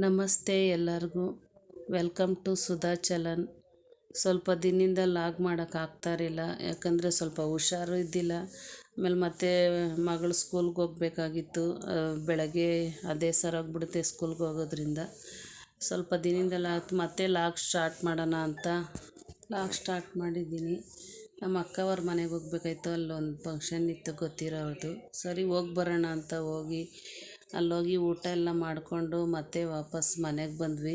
ನಮಸ್ತೆ ಎಲ್ಲರಿಗೂ. Welcome to Sudha Chalan. ಸ್ವಲ್ಪ ದಿನದಿಂದ ಲಾಗ್ ಮಾಡೋಕ್ಕಾಗ್ತಾಯಿರಲಿಲ್ಲ, ಯಾಕಂದರೆ ಸ್ವಲ್ಪ ಹುಷಾರು ಇದ್ದಿಲ್ಲ. ಆಮೇಲೆ ಮತ್ತೆ ಮಗಳು ಸ್ಕೂಲ್ಗೆ ಹೋಗಬೇಕಾಗಿತ್ತು. ಬೆಳಗ್ಗೆ ಅದೇ ಸರೋಗ್ಬಿಡುತ್ತೆ ಸ್ಕೂಲ್ಗೆ ಹೋಗೋದ್ರಿಂದ. ಸ್ವಲ್ಪ ದಿನದಿಂದ ಮತ್ತೆ ಲಾಗ್ ಸ್ಟಾರ್ಟ್ ಮಾಡೋಣ ಅಂತ ಲಾಗ್ ಸ್ಟಾರ್ಟ್ ಮಾಡಿದ್ದೀನಿ. ನಮ್ಮ ಅಕ್ಕವ್ರ ಮನೆಗೆ ಹೋಗ್ಬೇಕಾಯ್ತು, ಅಲ್ಲೊಂದು ಫಂಕ್ಷನ್ ಇತ್ತು ಗೊತ್ತಿರೋದು. ಸರಿ ಹೋಗಿ ಬರೋಣ ಅಂತ ಅಲ್ಲೋಗಿ ಊಟ ಎಲ್ಲ ಮಾಡಿಕೊಂಡು ಮತ್ತೆ ವಾಪಸ್ ಮನೆಗೆ ಬಂದ್ವಿ.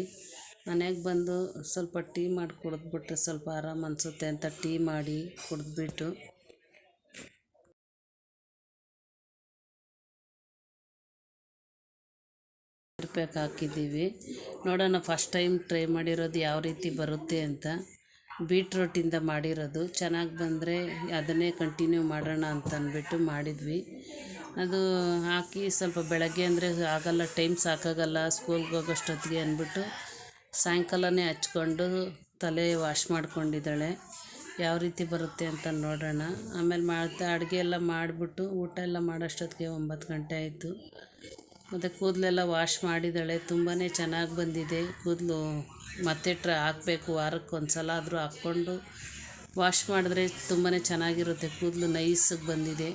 ಮನೆಗೆ ಬಂದು ಸ್ವಲ್ಪ ಟೀ ಮಾಡಿ ಕುಡಿದ್ಬಿಟ್ರೆ ಸ್ವಲ್ಪ ಆರಾಮ ಅನಿಸುತ್ತೆ ಅಂತ ಟೀ ಮಾಡಿ ಕುಡಿದ್ಬಿಟ್ಟು ಪ್ಯಾಕ್ ಹಾಕಿದ್ದೀವಿ. ನೋಡೋಣ, ಫಸ್ಟ್ ಟೈಮ್ ಟ್ರೈ ಮಾಡಿರೋದು ಯಾವ ರೀತಿ ಬರುತ್ತೆ ಅಂತ. ಬೀಟ್ರೋಟಿಂದ ಮಾಡಿರೋದು ಚೆನ್ನಾಗಿ ಬಂದರೆ ಅದನ್ನೇ ಕಂಟಿನ್ಯೂ ಮಾಡೋಣ ಅಂತ ಅಂದ್ಬಿಟ್ಟು ಮಾಡಿದ್ವಿ. ಅದು ಹಾಕಿ ಸ್ವಲ್ಪ ಬೆಳಗ್ಗೆ ಅಂದರೆ ಆಗಲ್ಲ, ಟೈಮ್ ಸಾಕಾಗಲ್ಲ ಸ್ಕೂಲ್ಗೆ ಹೋಗೋಷ್ಟೊತ್ತಿಗೆ ಅಂದ್ಬಿಟ್ಟು ಸಾಯಂಕಾಲನೇ ಹಚ್ಕೊಂಡು ತಲೆ ವಾಶ್ ಮಾಡ್ಕೊಂಡಿದ್ದಾಳೆ. ಯಾವ ರೀತಿ ಬರುತ್ತೆ ಅಂತ ನೋಡೋಣ. ಆಮೇಲೆ ಅಡುಗೆ ಎಲ್ಲ ಮಾಡಿಬಿಟ್ಟು ಊಟ ಎಲ್ಲ ಮಾಡೋಷ್ಟೊತ್ತಿಗೆ 9 ಗಂಟೆ ಆಯಿತು. ಮತ್ತು ಕೂದಲೆಲ್ಲ ವಾಶ್ ಮಾಡಿದ್ದಾಳೆ. ತುಂಬಾ ಚೆನ್ನಾಗಿ ಬಂದಿದೆ ಕೂದಲು. ಮತ್ತೆ ಹಾಕಬೇಕು, ವಾರಕ್ಕೆ ಒಂದು ಸಲ ಆದರೂ ಹಾಕ್ಕೊಂಡು ವಾಶ್ ಮಾಡಿದ್ರೆ ತುಂಬಾ ಚೆನ್ನಾಗಿರುತ್ತೆ. ಕೂದಲು ನೈಸಾಗಿ ಬಂದಿದೆ.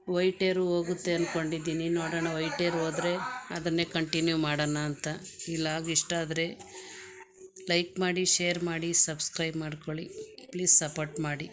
ವೈಟ್ ಏರು ಹೋಗುತ್ತೆ ಅಂದ್ಕೊಂಡಿದ್ದೀನಿ. ನೋಡೋಣ, ವೈಟ್ ಏರ್ ಹೋದರೆ ಅದನ್ನೇ ಕಂಟಿನ್ಯೂ ಮಾಡೋಣ ಅಂತ. ಈ ಲಾಗ್ ಇಷ್ಟ ಆದರೆ ಲೈಕ್ ಮಾಡಿ, ಶೇರ್ ಮಾಡಿ, ಸಬ್ಸ್ಕ್ರೈಬ್ ಮಾಡ್ಕೊಳ್ಳಿ. ಪ್ಲೀಸ್ ಸಪೋರ್ಟ್ ಮಾಡಿ.